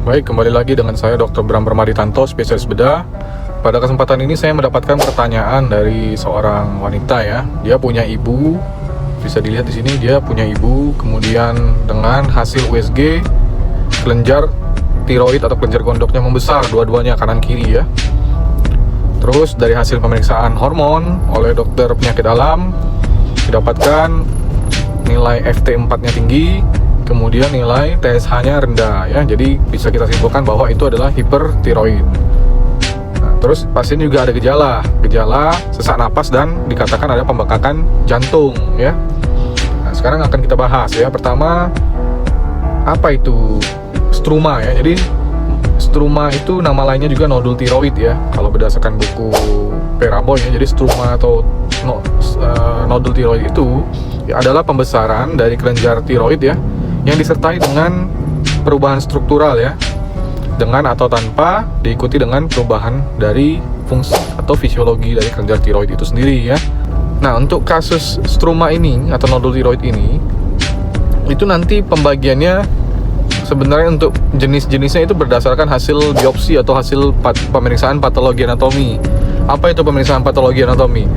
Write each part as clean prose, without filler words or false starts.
Baik, kembali lagi dengan saya Dr. Bram Permaditanto, spesialis bedah. Pada kesempatan ini saya mendapatkan pertanyaan dari seorang wanita ya. Dia punya ibu, bisa dilihat di sini dia punya ibu, kemudian dengan hasil USG kelenjar tiroid atau kelenjar gondoknya membesar dua-duanya kanan kiri ya. Terus dari hasil pemeriksaan hormon oleh dokter penyakit dalam didapatkan nilai FT4-nya tinggi, kemudian nilai TSH-nya rendah ya. Jadi bisa kita simpulkan bahwa itu adalah hipertiroid. Nah, terus pasien juga ada gejala sesak napas dan dikatakan ada pembengkakan jantung ya. Nah, sekarang akan kita bahas ya. Pertama, apa itu struma ya. Jadi struma itu nama lainnya juga nodul tiroid ya. Kalau berdasarkan buku Peraboy ya, jadi struma atau nodul tiroid itu ya, adalah pembesaran dari kelenjar tiroid ya, yang disertai dengan perubahan struktural ya, dengan atau tanpa diikuti dengan perubahan dari fungsi atau fisiologi dari kelenjar tiroid itu sendiri ya. Nah, untuk kasus struma ini atau nodul tiroid ini, itu nanti pembagiannya sebenarnya untuk jenis-jenisnya itu berdasarkan hasil biopsi atau hasil pemeriksaan patologi anatomi. Apa itu pemeriksaan patologi anatomi?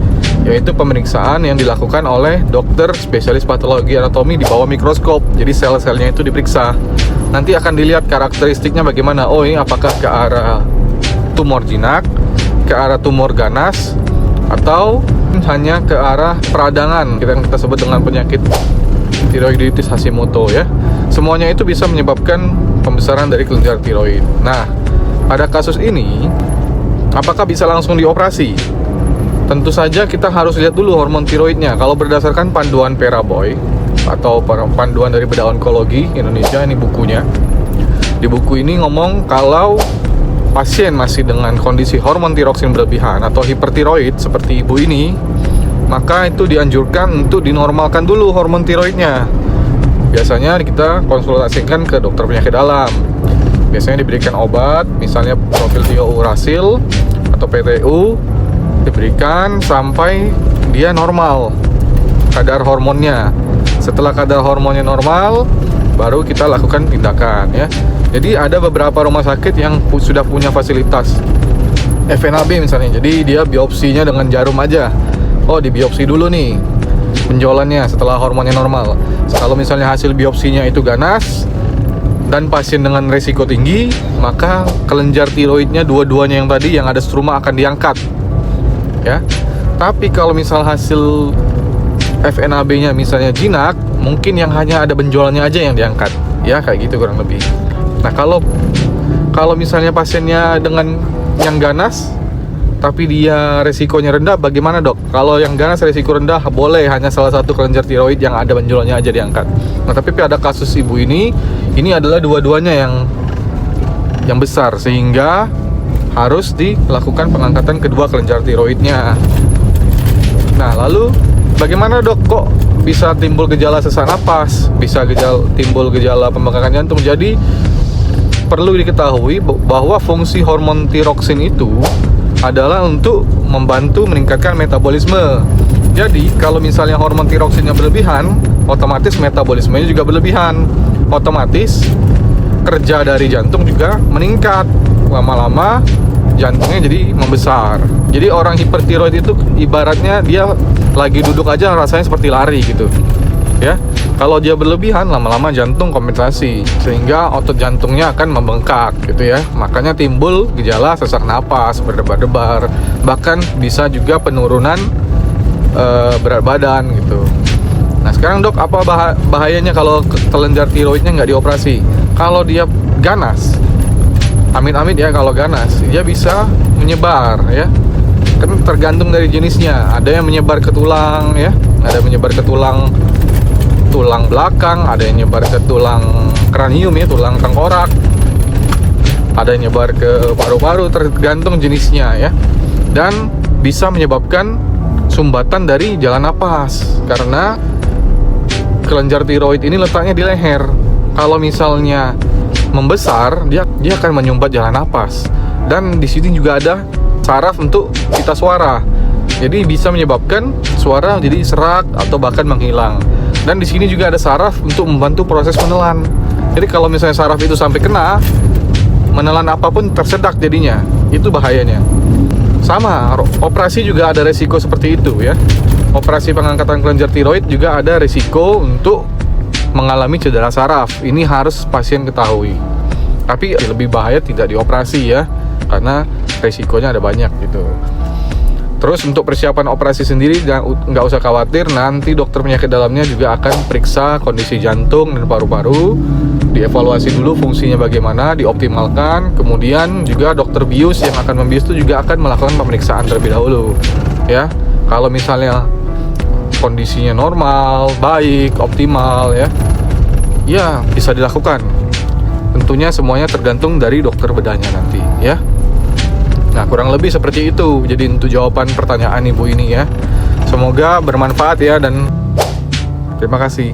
Yaitu pemeriksaan yang dilakukan oleh dokter spesialis patologi anatomi di bawah mikroskop. Jadi sel-selnya itu diperiksa. Nanti akan dilihat karakteristiknya bagaimana. Oh, ini apakah ke arah tumor jinak, ke arah tumor ganas, atau hanya ke arah peradangan, kita sebut dengan penyakit tiroiditis Hashimoto ya. Semuanya itu bisa menyebabkan pembesaran dari kelenjar tiroid. Nah, pada kasus ini apakah bisa langsung dioperasi? Tentu saja kita harus lihat dulu hormon tiroidnya. Kalau berdasarkan panduan Peraboy atau panduan dari bedah onkologi Indonesia, ini bukunya. Di buku ini ngomong kalau pasien masih dengan kondisi hormon tiroksin berlebihan atau hipertiroid seperti ibu ini, maka itu dianjurkan untuk dinormalkan dulu hormon tiroidnya. Biasanya kita konsultasikan ke dokter penyakit dalam. Biasanya diberikan obat, misalnya Profil-Tiouracil atau PTU, diberikan sampai dia normal kadar hormonnya. Setelah kadar hormonnya normal, baru kita lakukan tindakan ya. Jadi ada beberapa rumah sakit yang sudah punya fasilitas FNAB misalnya. Jadi dia biopsinya dengan jarum aja. Oh, dibiopsi dulu nih penjualannya setelah hormonnya normal. Kalau misalnya hasil biopsinya itu ganas dan pasien dengan resiko tinggi, maka kelenjar tiroidnya dua-duanya yang tadi yang ada struma akan diangkat ya. Tapi kalau misal hasil FNAB-nya misalnya jinak, mungkin yang hanya ada benjolannya aja yang diangkat ya, kayak gitu kurang lebih. Nah, kalau misalnya pasiennya dengan yang ganas tapi dia resikonya rendah, bagaimana dok? Kalau yang ganas resiko rendah, boleh hanya salah satu kelenjar tiroid yang ada benjolannya aja diangkat. Nah, tapi pada kasus ibu ini adalah dua-duanya yang besar, sehingga harus dilakukan pengangkatan kedua kelenjar tiroidnya. Nah, lalu bagaimana dok? Kok bisa timbul gejala sesak napas, bisa timbul gejala pembengkakan jantung? Jadi perlu diketahui bahwa fungsi hormon tiroksin itu adalah untuk membantu meningkatkan metabolisme. Jadi kalau misalnya hormon tiroksinnya berlebihan, otomatis metabolismenya juga berlebihan. Otomatis kerja dari jantung juga meningkat. Lama-lama jantungnya jadi membesar. Jadi orang hipertiroid itu ibaratnya dia lagi duduk aja rasanya seperti lari gitu ya. Kalau dia berlebihan, lama-lama jantung kompensasi sehingga otot jantungnya akan membengkak gitu ya. Makanya timbul gejala sesak napas, berdebar-debar, bahkan bisa juga penurunan berat badan gitu. Nah, sekarang dok, apa bahayanya kalau kelenjar tiroidnya nggak dioperasi? Kalau dia ganas, amit-amit ya, kalau ganas dia bisa menyebar ya. Kan tergantung dari jenisnya. Ada yang menyebar ke tulang ya, ada yang menyebar ke tulang belakang, ada yang nyebar ke tulang kranium ya, tulang tengkorak, ada yang nyebar ke paru-paru, tergantung jenisnya ya. Dan bisa menyebabkan sumbatan dari jalan napas karena kelenjar tiroid ini letaknya di leher. Kalau misalnya membesar, dia akan menyumbat jalan napas. Dan di sini juga ada saraf untuk pita suara. Jadi bisa menyebabkan suara jadi serak atau bahkan menghilang. Dan di sini juga ada saraf untuk membantu proses menelan. Jadi kalau misalnya saraf itu sampai kena, menelan apapun tersedak jadinya. Itu bahayanya. Sama, operasi juga ada resiko seperti itu ya. Operasi pengangkatan kelenjar tiroid juga ada resiko untuk mengalami cedera saraf. Ini harus pasien ketahui. Tapi lebih bahaya tidak dioperasi ya, karena resikonya ada banyak gitu. Terus untuk persiapan operasi sendiri nggak usah khawatir, nanti dokter penyakit dalamnya juga akan periksa kondisi jantung dan paru-paru, dievaluasi dulu fungsinya bagaimana, dioptimalkan. Kemudian juga dokter bius yang akan membius itu juga akan melakukan pemeriksaan terlebih dahulu ya. Kalau misalnya kondisinya normal, baik, optimal ya bisa dilakukan. Tentunya semuanya tergantung dari dokter bedahnya nanti ya. Nah, kurang lebih seperti itu. Jadi untuk jawaban pertanyaan ibu ini ya. Semoga bermanfaat ya, dan terima kasih.